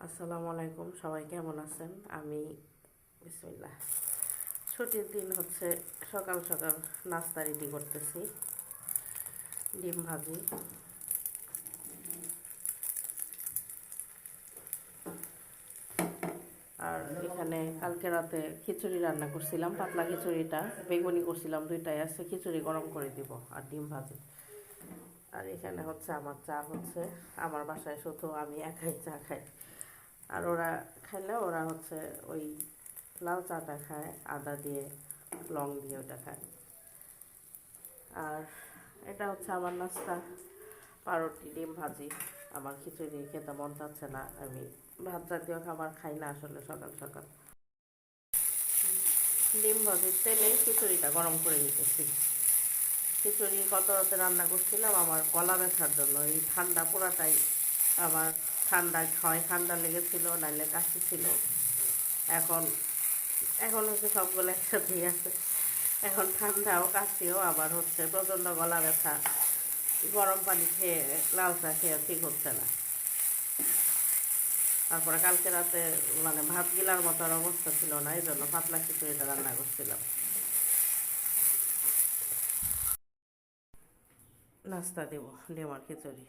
আসসালামু আলাইকুম, সবাই কেমন আছেন? আমি বিসমিল্লাহ। ছুটির দিন হচ্ছে, সকাল সকাল নাস্তা রেডি করতেছি। ডিম ভাজি আর এখানে কালকে রাতে খিচুড়ি রান্না করছিলাম, পাতলা খিচুড়িটা। বেগুনি করছিলাম, দুইটাই আছে। খিচুড়ি গরম করে দিব আর ডিম ভাজি। আর এখানে হচ্ছে আমার চা হচ্ছে। আমার বাসায় শুধু আমি একাই চা খাই। আর ওরা খাইলে ওরা হচ্ছে ওই লাল চাটা খায়, আদা দিয়ে, লং দিয়ে ওটা খায়। আর এটা হচ্ছে আমার নাস্তা, পাউরুটি ডিম ভাজি। আমার খিচুড়ি খেতে মন চাচ্ছে না, আমি ভাত জাতীয় খাবার খাই না আসলে সকাল সকাল। ডিম ভাজির তেলে খিচুড়িটা গরম করে নিতেছি। খিচুড়ি গত রাতে রান্না করছিলাম আমার গলা ব্যথার জন্য। এই ঠান্ডা পুরাটাই আমার ঠান্ডা লেগেছিল, নাইলে কাশি ছিল। এখন এখন হচ্ছে সবগুলো একসাথেই আছে। এখন ঠান্ডাও, কাশিও, আবার হচ্ছে প্রচণ্ড গলা ব্যথা। গরম পানি খেয়ে, লাল চা খেয়ে ঠিক হচ্ছে না। তারপরে কালকে রাতে মানে ভাত গিলার মতো আর অবস্থা ছিল না, এই জন্য পাতলা খিচুড়িটা রান্না করছিলাম। নাস্তা দেব, ডিম আর খিচুড়ি।